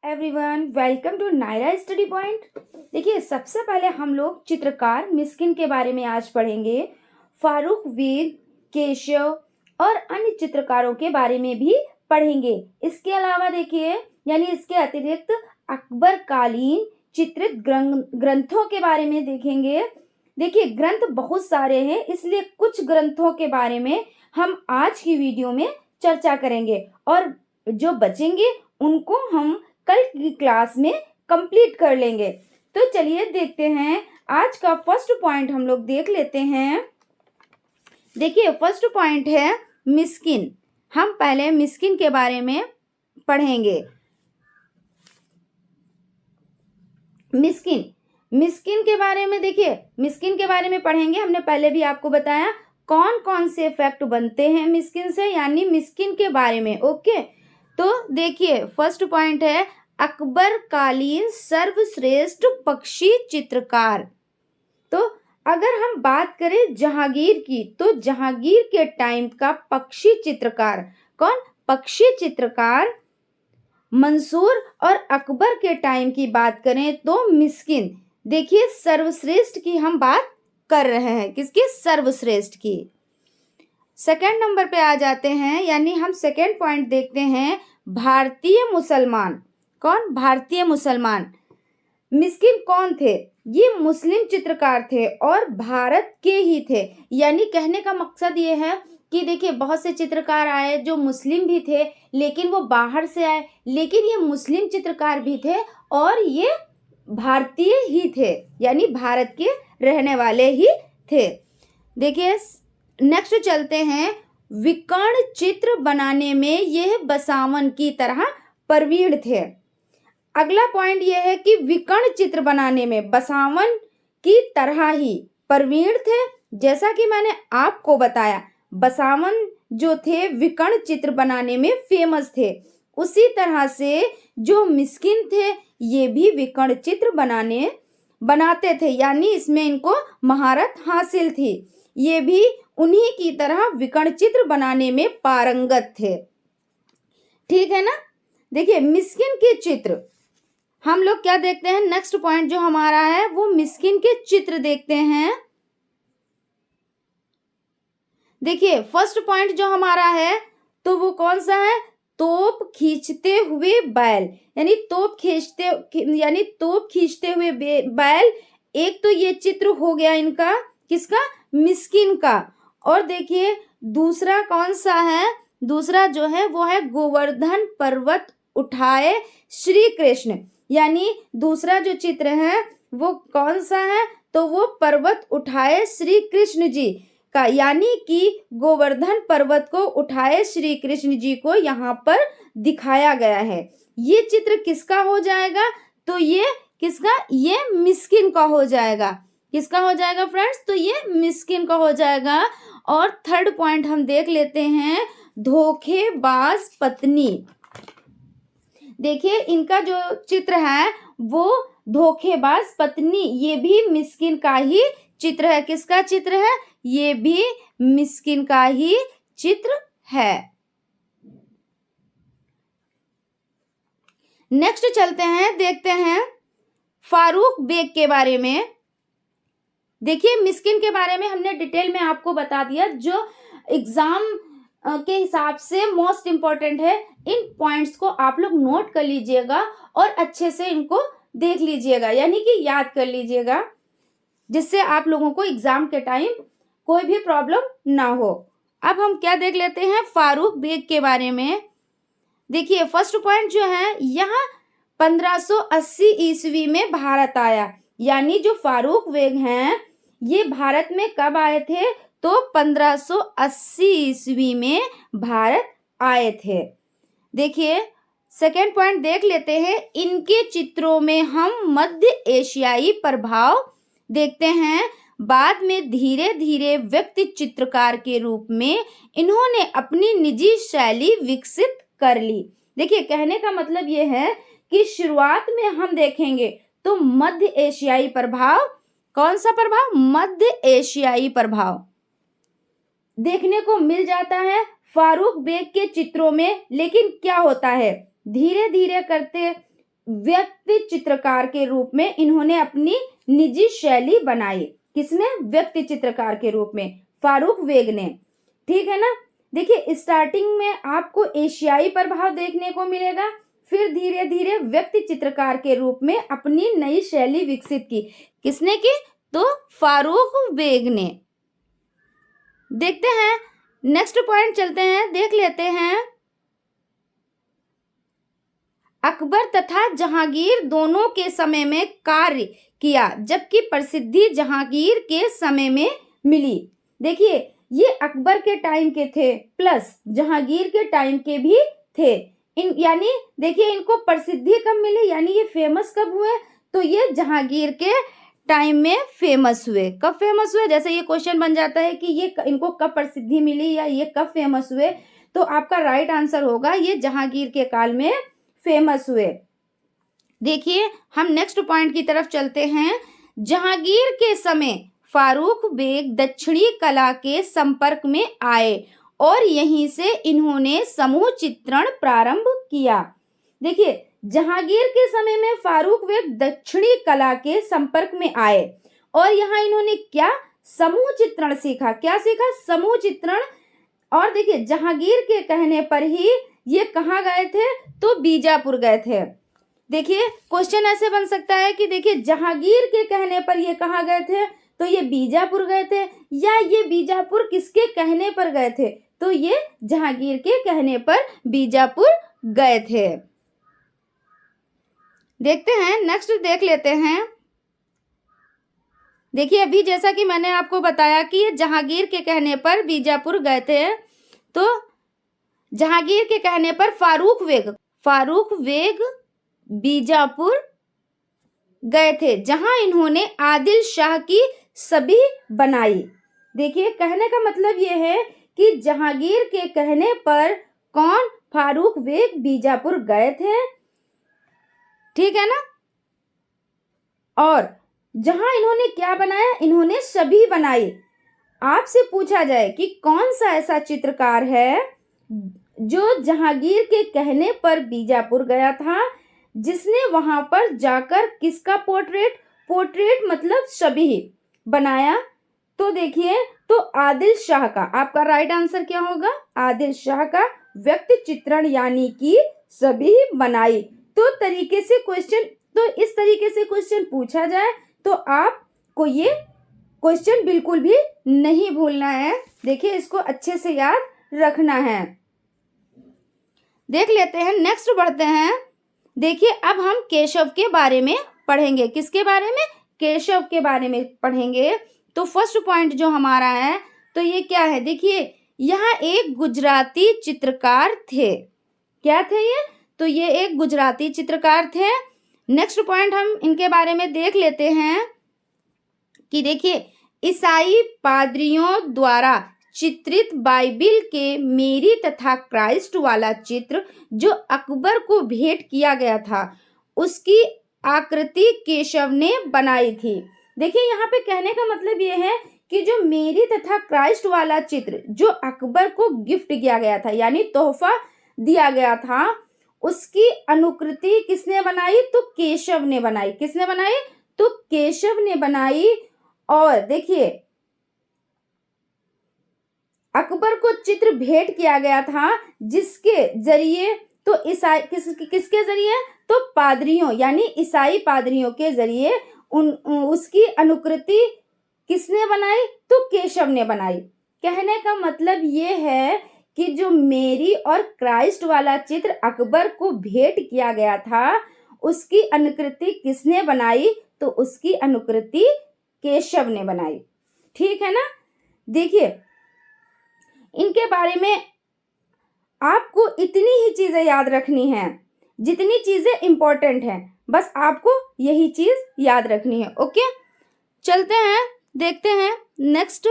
Everyone, welcome to Naira study point. देखिए, सबसे पहले हम लोग चित्रकार मिस्किन के बारे में आज पढ़ेंगे। फारूक वेग, केशव और अन्य चित्रकारों के बारे में भी पढ़ेंगे। इसके अलावा देखिए, यानी इसके अतिरिक्त अकबर कालीन चित्रित ग्रंथों के बारे में देखेंगे। देखिए, ग्रंथ बहुत सारे हैं, इसलिए कुछ ग्रंथों के बारे में हम आज की वीडियो में चर्चा करेंगे और जो बचेंगे उनको हम कल की क्लास में कंप्लीट कर लेंगे। तो चलिए देखते हैं, आज का फर्स्ट पॉइंट हम लोग देख लेते हैं। देखिए, फर्स्ट पॉइंट है मिस्किन। हम पहले मिस्किन के बारे में पढ़ेंगे। मिस्किन के बारे में देखिए, मिस्किन के बारे में पढ़ेंगे। हमने पहले भी आपको बताया कौन कौन से इफेक्ट बनते हैं मिस्किन से, यानी मिस्किन के बारे में। ओके, तो देखिए, फर्स्ट पॉइंट है अकबर कालीन सर्वश्रेष्ठ पक्षी चित्रकार। तो अगर हम बात करें जहांगीर की, तो जहांगीर के टाइम का पक्षी चित्रकार कौन? पक्षी चित्रकार मंसूर। और अकबर के टाइम की बात करें तो मिस्किन। देखिए, सर्वश्रेष्ठ की हम बात कर रहे हैं, किसकी? सर्वश्रेष्ठ की। सेकंड नंबर पे आ जाते हैं, यानी हम सेकंड पॉइंट देखते हैं भारतीय मुसलमान। कौन? भारतीय मुसलमान। मिस्किन कौन थे? ये मुस्लिम चित्रकार थे और भारत के ही थे। यानी कहने का मकसद ये है कि देखिए, बहुत से चित्रकार आए जो मुस्लिम भी थे, लेकिन वो बाहर से आए, लेकिन ये मुस्लिम चित्रकार भी थे और ये भारतीय ही थे, यानी भारत के रहने वाले ही थे। देखिए, नेक्स्ट चलते हैं, विकर्ण चित्र बनाने में यह बसावन की तरह प्रवीण थे। अगला पॉइंट यह है कि विकर्ण चित्र बनाने में बसावन की तरह ही प्रवीण थे। जैसा कि मैंने आपको बताया, बसावन जो थे विकर्ण चित्र बनाने में फेमस थे, उसी तरह से जो मिस्किन थे ये भी विकर्ण चित्र बनाते थे, यानी इसमें इनको महारत हासिल थी। ये भी उन्हीं की तरह विकर्ण चित्र बनाने में पारंगत थे। ठीक है ना? देखिए, मिस्किन के चित्र हम लोग क्या देखते हैं, नेक्स्ट पॉइंट जो हमारा है वो मिस्किन के चित्र देखते हैं। देखिए, फर्स्ट पॉइंट जो हमारा है तो वो कौन सा है? तोप खींचते हुए बैल, यानी तोप खींचते हुए बैल। एक तो ये चित्र हो गया इनका, किसका? मिस्किन का। और देखिए, दूसरा कौन सा है? दूसरा जो है वो है गोवर्धन पर्वत उठाए श्री कृष्ण। यानी दूसरा जो चित्र है वो कौन सा है? तो वो पर्वत उठाए श्री कृष्ण जी का, यानी कि गोवर्धन पर्वत को उठाए श्री कृष्ण जी को यहाँ पर दिखाया गया है। ये चित्र किसका हो जाएगा? तो ये किसका? ये मिस्किन का हो जाएगा। किसका हो जाएगा फ्रेंड्स? तो ये मिस्किन का हो जाएगा। और थर्ड पॉइंट हम देख लेते हैं, धोखेबाज पत्नी। देखिए, इनका जो चित्र है वो धोखेबाज पत्नी, ये भी मिस्किन का ही चित्र है। किसका चित्र है? ये भी मिस्किन का ही चित्र है। नेक्स्ट चलते हैं, देखते हैं फारूक बेग के बारे में। देखिए, मिस्किन के बारे में हमने डिटेल में आपको बता दिया, जो एग्जाम के हिसाब से मोस्ट इम्पोर्टेंट है। इन पॉइंट्स को आप लोग नोट कर लीजिएगा और अच्छे से इनको देख लीजिएगा, यानी कि याद कर लीजिएगा, जिससे आप लोगों को एग्जाम के टाइम कोई भी प्रॉब्लम ना हो। अब हम क्या देख लेते हैं फारूक बेग के बारे में। देखिए, फर्स्ट पॉइंट जो है, यहाँ 1580 ईस्वी में भारत आया। यानी जो फारूक बेग हैं ये भारत में कब आए थे? तो 1580 ईस्वी में भारत आए थे। देखिए, सेकेंड पॉइंट देख लेते हैं, इनके चित्रों में हम मध्य एशियाई प्रभाव देखते हैं। बाद में धीरे धीरे व्यक्ति चित्रकार के रूप में इन्होंने अपनी निजी शैली विकसित कर ली। देखिए, कहने का मतलब ये है कि शुरुआत में हम देखेंगे तो मध्य एशियाई प्रभाव, कौन सा प्रभाव? मध्य एशियाई प्रभाव देखने को मिल जाता है फारूक बेग के चित्रों में। लेकिन क्या होता है, धीरे धीरे करते व्यक्ति चित्रकार के रूप में इन्होंने अपनी निजी शैली बनाई। किसने? व्यक्ति चित्रकार के रूप में फारूक वेग ने। ठीक है ना। देखिए स्टार्टिंग में आपको एशियाई प्रभाव देखने को मिलेगा, फिर धीरे धीरे व्यक्ति चित्रकार के रूप में अपनी नई शैली विकसित की। किसने की? तो फारूक वेग ने। देखते हैं नेक्स्ट पॉइंट, चलते हैं, देख लेते हैं। अकबर तथा जहांगीर दोनों के समय में कार्य किया, जबकि प्रसिद्धि जहांगीर के समय में मिली। देखिए ये अकबर के टाइम के थे प्लस जहांगीर के टाइम के भी थे। यानी देखिए इनको प्रसिद्धि कब मिली, यानी ये फेमस कब हुए? तो ये जहांगीर के टाइम में फेमस हुए। कब फेमस हुए? जैसे ये क्वेश्चन बन जाता है कि ये इनको कब प्रसिद्धि मिली या ये कब फेमस हुए, तो आपका राइट आंसर होगा ये जहांगीर के काल में फेमस हुए। देखिए हम नेक्स्ट पॉइंट की तरफ चलते हैं। जहांगीर के समय फारूक बेग दक्षिणी कला के संपर्क में आए और यहीं से इन्होंने समूह चित्रण प्रारंभ किया। देखिए जहांगीर के समय में फारूक बेग दक्षिणी कला के संपर्क में आए और यहाँ इन्होंने क्या? समूह चित्रण सीखा। क्या सीखा? समूह चित्रण। और देखिए जहांगीर के कहने पर ही ये कहाँ गए थे? तो बीजापुर गए थे। देखिए क्वेश्चन ऐसे बन सकता है कि देखिए जहांगीर के कहने पर ये कहाँ गए थे? तो ये बीजापुर गए थे, या ये बीजापुर किसके कहने पर गए थे? तो ये जहांगीर के कहने पर बीजापुर गए थे। देखते हैं नेक्स्ट, देख लेते हैं। देखिए अभी जैसा कि मैंने आपको बताया कि ये जहांगीर के कहने पर बीजापुर गए थे, तो जहांगीर के कहने पर फारूक वेग बीजापुर गए थे, जहां इन्होंने आदिल शाह की छवि बनाई। देखिए कहने का मतलब ये है कि जहांगीर के कहने पर कौन? फारूक बेग बीजापुर गए थे। ठीक है ना। और जहां इन्होंने क्या बनाया? इन्होंने छवि बनाई। आपसे पूछा जाए कि कौन सा ऐसा चित्रकार है जो जहांगीर के कहने पर बीजापुर गया था, जिसने वहां पर जाकर किसका पोर्ट्रेट मतलब छवि बनाया? तो देखिए तो आदिल शाह का। आपका राइट आंसर क्या होगा? आदिल शाह का व्यक्ति चित्रण यानी कि छवि बनाई। तो इस तरीके से क्वेश्चन पूछा जाए तो आपको ये क्वेश्चन बिल्कुल भी नहीं भूलना है। देखिए इसको अच्छे से याद रखना है। देख लेते हैं नेक्स्ट, बढ़ते हैं। देखिए अब हम केशव के बारे में पढ़ेंगे। किसके बारे में? केशव के बारे में पढ़ेंगे। तो फर्स्ट पॉइंट जो हमारा है तो ये क्या है? देखिए यहाँ एक गुजराती चित्रकार थे। क्या थे ये? तो ये एक गुजराती चित्रकार थे। नेक्स्ट पॉइंट हम इनके बारे में देख लेते हैं कि देखिए ईसाई पादरियों द्वारा चित्रित बाइबिल के मेरी तथा क्राइस्ट वाला चित्र जो अकबर को भेंट किया गया था, उसकी आकृति केशव ने बनाई थी। देखिए यहाँ पे कहने का मतलब ये है कि जो मेरी तथा क्राइस्ट वाला चित्र जो अकबर को गिफ्ट किया गया था, यानी तोहफा दिया गया था, उसकी अनुकृति किसने बनाई? तो केशव ने बनाई। किसने बनाई? तो केशव ने बनाई। और देखिए अकबर को चित्र भेंट किया गया था, जिसके जरिए तो किसके जरिए? तो पादरियों यानी ईसाई पादरियों के जरिए उसकी अनुकृति किसने बनाई? तो केशव ने बनाई। कहने का मतलब ये है कि जो मेरी और क्राइस्ट वाला चित्र अकबर को भेंट किया गया था, उसकी अनुकृति किसने बनाई? तो उसकी अनुकृति केशव ने बनाई। ठीक है ना। देखिए इनके बारे में आपको इतनी ही चीजें याद रखनी है जितनी चीजें इंपॉर्टेंट हैं, बस आपको यही चीज याद रखनी है। ओके चलते हैं, देखते हैं नेक्स्ट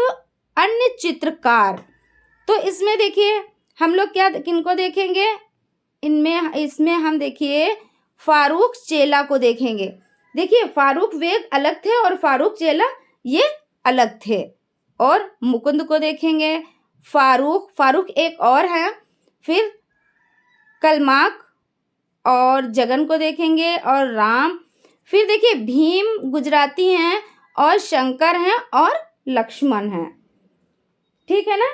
अन्य चित्रकार। तो इसमें देखिए हम लोग क्या किनको देखेंगे? इसमें हम देखिए फारूक चेला को देखेंगे। देखिए फारूक बेग अलग थे और फारूक चेला ये अलग थे। और मुकुंद को देखेंगे। फारूक एक और है। फिर कलमाक और जगन को देखेंगे और राम। फिर देखिए भीम गुजराती हैं और शंकर हैं और लक्ष्मण हैं। ठीक है ना।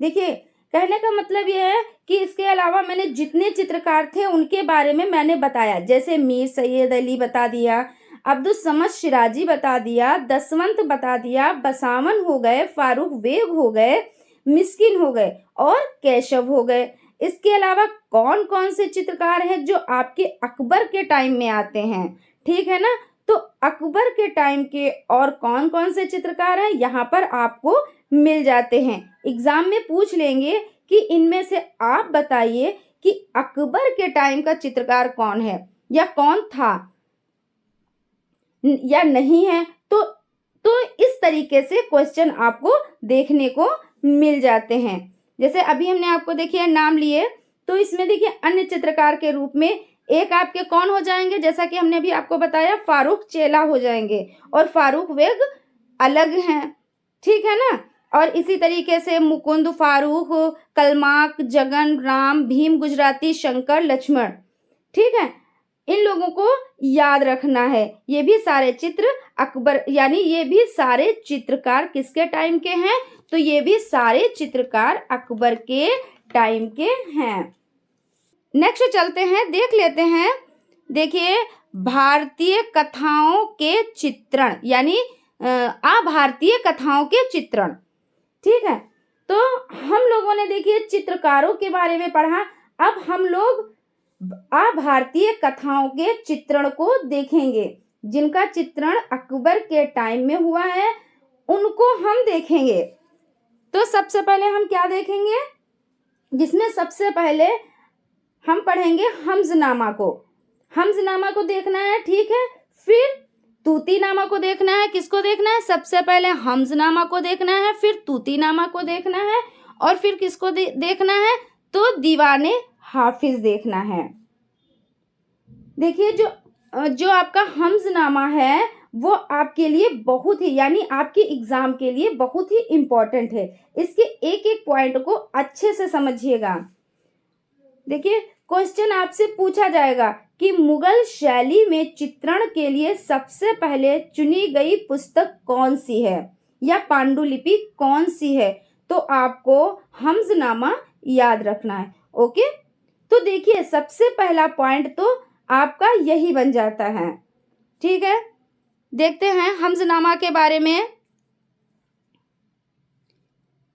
देखिए कहने का मतलब यह है कि इसके अलावा मैंने जितने चित्रकार थे उनके बारे में मैंने बताया, जैसे मीर सैयद अली बता दिया, अब्दुल समद शिराजी बता दिया, दसवंत बता दिया, बसावन हो गए, फारूक बेग हो गए, मिस्किन हो गए और केशव हो गए। इसके अलावा कौन कौन से चित्रकार हैं जो आपके अकबर के टाइम में आते हैं। ठीक है ना। तो अकबर के टाइम के और कौन कौन से चित्रकार हैं यहाँ पर आपको मिल जाते हैं। एग्जाम में पूछ लेंगे कि इनमें से आप बताइए कि अकबर के टाइम का चित्रकार कौन है या कौन था या नहीं है। तो इस तरीके से क्वेश्चन आपको देखने को मिल जाते हैं। जैसे अभी हमने आपको देखिए नाम लिए, तो इसमें देखिए अन्य चित्रकार के रूप में एक आपके कौन हो जाएंगे, जैसा कि हमने अभी आपको बताया फारूक चेला हो जाएंगे और फारूक बेग अलग हैं। ठीक है ना। और इसी तरीके से मुकुंद, फारूक, कलमाक, जगन, राम, भीम गुजराती, शंकर, लक्ष्मण। ठीक है। इन लोगों को याद रखना है। ये भी सारे चित्र अकबर यानी ये भी सारे चित्रकार किसके टाइम के हैं, तो ये भी सारे चित्रकार अकबर के टाइम के हैं। नेक्स्ट चलते हैं, देख लेते हैं। देखिए भारतीय कथाओं के चित्रण यानी भारतीय कथाओं के चित्रण। ठीक है। तो हम लोगों ने देखिए चित्रकारों के बारे में पढ़ा। अब हम लोग भारतीय कथाओं के चित्रण को देखेंगे। जिनका चित्रण अकबर के टाइम में हुआ है उनको हम देखेंगे। तो सबसे पहले हम क्या देखेंगे, जिसमें सबसे पहले हम पढ़ेंगे हमजनामा को। हमजनामा को देखना है। ठीक है। फिर तूतीनामा को देखना है। किसको देखना है, सबसे पहले हमजनामा को देखना है, फिर तूतीनामा को देखना है और फिर किसको देखना है, तो दीवाने हाफिज देखना है। देखिए जो आपका हमजनामा है वो आपके लिए बहुत ही यानी आपके एग्जाम के लिए बहुत ही इम्पोर्टेंट है। इसके एक एक पॉइंट को अच्छे से समझिएगा। देखिए क्वेश्चन आपसे पूछा जाएगा कि मुगल शैली में चित्रण के लिए सबसे पहले चुनी गई पुस्तक कौन सी है या पांडुलिपि कौन सी है, तो आपको हमजनामा याद रखना है। ओके। तो देखिए सबसे पहला पॉइंट तो आपका यही बन जाता है। ठीक है। देखते हैं हमजनामा के बारे में।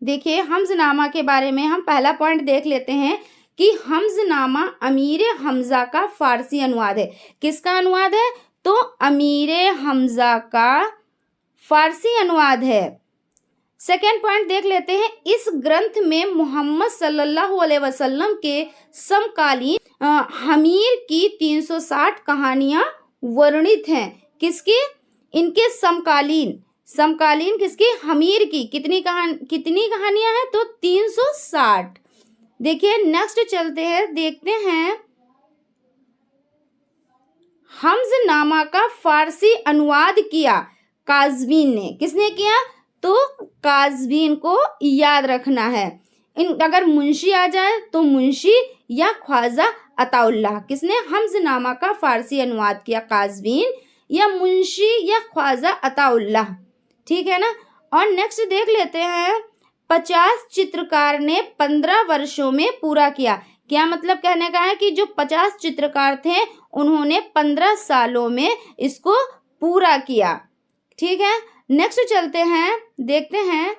देखिए हमजनामा के बारे में हम पहला पॉइंट देख लेते हैं कि हमजनामा अमीर हमजा का फारसी अनुवाद है। किसका अनुवाद है, तो अमीर हमजा का फारसी अनुवाद है। सेकेंड पॉइंट देख लेते हैं। इस ग्रंथ में मोहम्मद सल्लल्लाहु अलैहि वसल्लम के समकालीन हमीर की 360 कहानियां वर्णित हैं। किसकी, इनके समकालीन किसकी, हमीर की कितनी कहानियां हैं, तो 360। देखिए नेक्स्ट चलते हैं, देखते हैं हमजनामा का फारसी अनुवाद किया काज़वीन ने। किसने किया, तो काज़वीन को याद रखना है। अगर मुंशी आ जाए तो मुंशी या ख्वाजा अताउल्लाह। किसने हमजनामा का फारसी अनुवाद किया, काज़वीन या मुंशी या ख्वाजा अताउल्लाह। ठीक है ना। और नेक्स्ट देख लेते हैं 50 चित्रकार ने 15 वर्षों में पूरा किया। क्या मतलब कहने का है कि जो 50 चित्रकार थे उन्होंने 15 सालों में इसको पूरा किया। ठीक है। नेक्स्ट चलते हैं, देखते हैं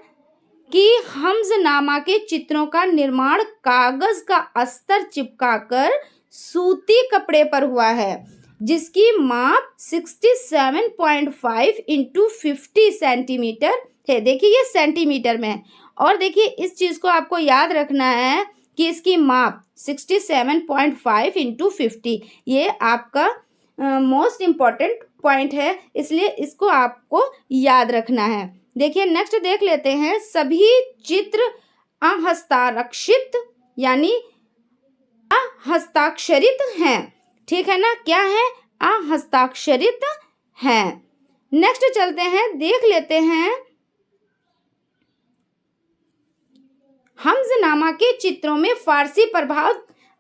कि हमजनामा के चित्रों का निर्माण कागज का अस्तर चिपकाकर सूती कपड़े पर हुआ है, जिसकी माप 67.5 इंटू 50 सेंटीमीटर है। देखिए ये सेंटीमीटर में है। और देखिए इस चीज को आपको याद रखना है कि इसकी माप 67.5 इंटू 50 ये आपका मोस्ट इम्पॉर्टेंट पॉइंट है, इसलिए इसको आपको याद रखना है। देखिए नेक्स्ट देख लेते हैं। सभी चित्र अहस्ताक्षरित यानी हस्ताक्षरित हैं। ठीक है ना, क्या है, अहस्ताक्षरित हैं। नेक्स्ट चलते हैं, देख लेते हैं हमजनामा के चित्रों में फारसी प्रभाव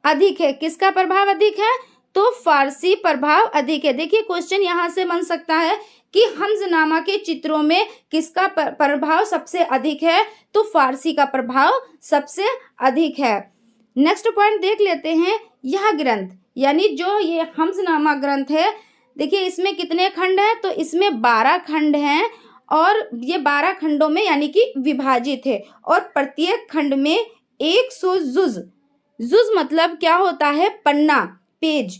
अधिक है। किसका प्रभाव अधिक है? तो फारसी प्रभाव अधिक है। देखिए क्वेश्चन यहाँ से बन सकता है कि हमजनामा के चित्रों में किसका प्रभाव सबसे अधिक है? तो फारसी का प्रभाव सबसे अधिक है। नेक्स्ट पॉइंट देख लेते हैं। यह ग्रंथ यानी जो ये हमजनामा ग्रंथ है, देखिए इसमें कितने खंड हैं? तो इसमें 12 खंड हैं और ये 12 खंडों में यानी कि विभाजित है और प्रत्येक खंड में 100 जुज। जुज मतलब क्या होता है? पन्ना, पेज।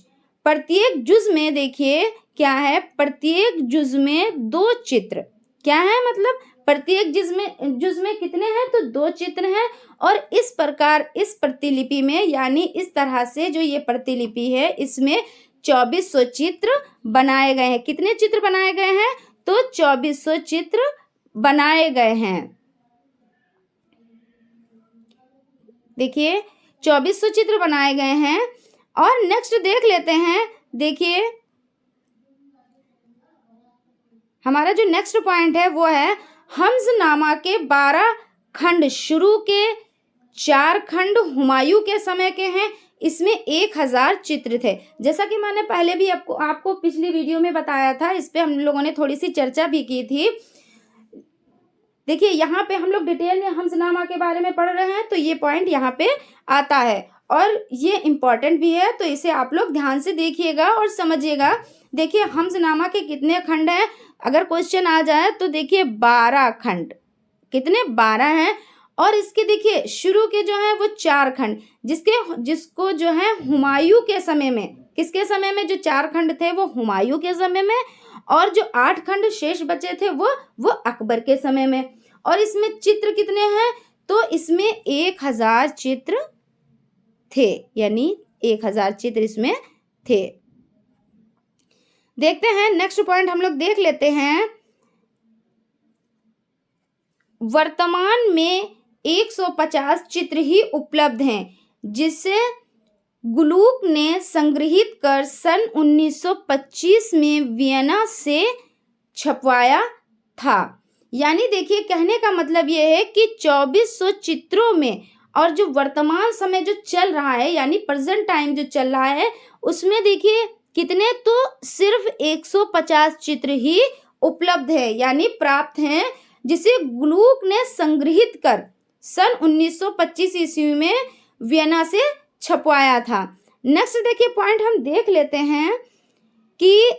प्रत्येक जुज में देखिए क्या है? प्रत्येक जुज में 2 चित्र। क्या है मतलब? प्रत्येक जुज में कितने हैं? तो 2 चित्र हैं। और इस प्रकार इस प्रतिलिपि में यानी इस तरह से जो ये प्रतिलिपि है इसमें 2400 चित्र बनाए गए हैं। कितने चित्र बनाए गए हैं? तो 2400 चित्र बनाए गए हैं। देखिए 2400 चित्र बनाए गए हैं। और नेक्स्ट देख लेते हैं। देखिए हमारा जो नेक्स्ट पॉइंट है वो है हमजनामा के 12 खंड शुरू के 4 खंड हुमायूं के समय के हैं। इसमें 1000 चित्र थे। जैसा कि मैंने पहले भी आपको पिछली वीडियो में बताया था, इस पे हम लोगों ने थोड़ी सी चर्चा भी की थी। देखिए यहाँ पे हम लोग डिटेल में हमजनामा के बारे में पढ़ रहे हैं तो ये पॉइंट यहाँ पे आता है और ये इम्पॉर्टेंट भी है, तो इसे आप लोग ध्यान से देखिएगा और समझिएगा। देखिए हमजनामा के कितने खंड हैं? अगर क्वेश्चन आ जाए तो देखिए 12 खंड। कितने? 12 हैं। और इसके देखिए शुरू के जो हैं वो 4 खंड, जिसको जो है हुमायूं के समय में, किसके समय में जो 4 खंड थे वो हुमायूं के समय में, और जो 8 खंड शेष बचे थे वो अकबर के समय में। और इसमें चित्र कितने हैं? तो इसमें 1000 चित्र थे, यानी 1000 चित्र इसमें थे। देखते हैं नेक्स्ट पॉइंट हम लोग देख लेते हैं। वर्तमान में 150 चित्र ही उपलब्ध हैं, जिसे ग्लुक ने संग्रहित कर सन 1925 में वियना से छपवाया था। यानी देखिए कहने का मतलब ये है कि 2400 चित्रों में और जो वर्तमान समय जो चल रहा है यानी प्रेजेंट टाइम जो चल रहा है उसमें देखिए कितने? तो सिर्फ 150 चित्र ही उपलब्ध है यानी प्राप्त हैं, जिसे ग्लुक ने संग्रहित कर सन 1925 ईस्वी में वियना से छपवाया था। नेक्स्ट देखिए पॉइंट हम देख लेते हैं कि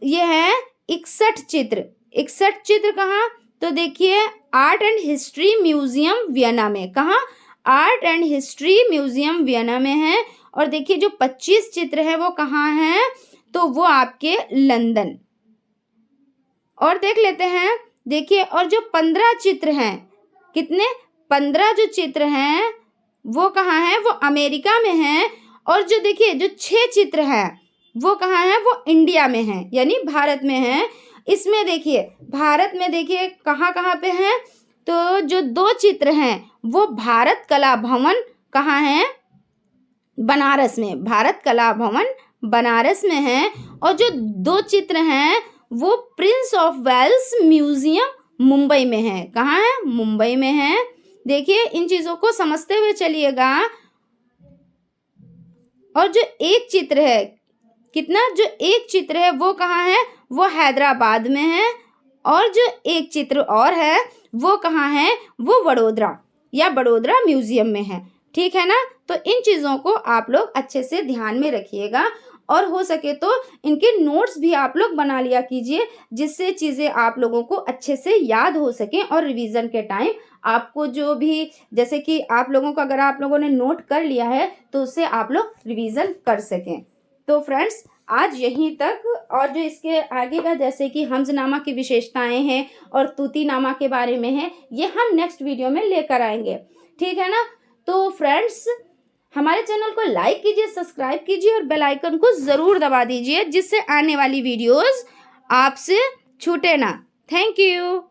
यह है 61 चित्र। 61 चित्र कहाँ? तो देखिए art and history museum Vienna में। कहाँ? Art and history museum Vienna में है। और देखिए जो 25 चित्र है वो कहाँ हैं? तो वो आपके लंदन। और देख लेते हैं। देखिए और जो 15 चित्र हैं, कितने? 15 जो चित्र हैं वो कहाँ हैं? वो अमेरिका में हैं। और जो देखिए जो 6 चित्र हैं वो कहाँ हैं? वो इंडिया में हैं यानी भारत में हैं। इसमें देखिए भारत में देखिए कहाँ कहाँ पे हैं? तो जो 2 चित्र हैं वो भारत कला भवन कहाँ हैं? बनारस में। भारत कला भवन बनारस में है। और जो 2 चित्र हैं वो prince of Wales museum Mumbai में है। कहाँ है? मुंबई में है। देखिए इन चीज़ों को समझते हुए चलिएगा। और जो एक चित्र है, कितना? जो एक चित्र है वो कहाँ है? वो हैदराबाद में है। और जो एक चित्र और है वो कहाँ है? वो वडोदरा या बड़ोदरा म्यूजियम में है। ठीक है ना? तो इन चीज़ों को आप लोग अच्छे से ध्यान में रखिएगा और हो सके तो इनके नोट्स भी आप लोग बना लिया कीजिए, जिससे चीज़ें आप लोगों को अच्छे से याद हो सकें और रिवीजन के टाइम आपको जो भी, जैसे कि आप लोगों को अगर आप लोगों ने नोट कर लिया है तो उससे आप लोग रिवीजन कर सकें। तो फ्रेंड्स आज यहीं तक, और जो इसके आगे का जैसे कि हमजनामा की विशेषताएं हैं और तूतीनामा के बारे में है, ये हम नेक्स्ट वीडियो में लेकर आएंगे। ठीक है ना? तो फ्रेंड्स हमारे चैनल को लाइक कीजिए, सब्सक्राइब कीजिए और बेल आइकन को ज़रूर दबा दीजिए, जिससे आने वाली वीडियोस आपसे छूटे ना। Thank you.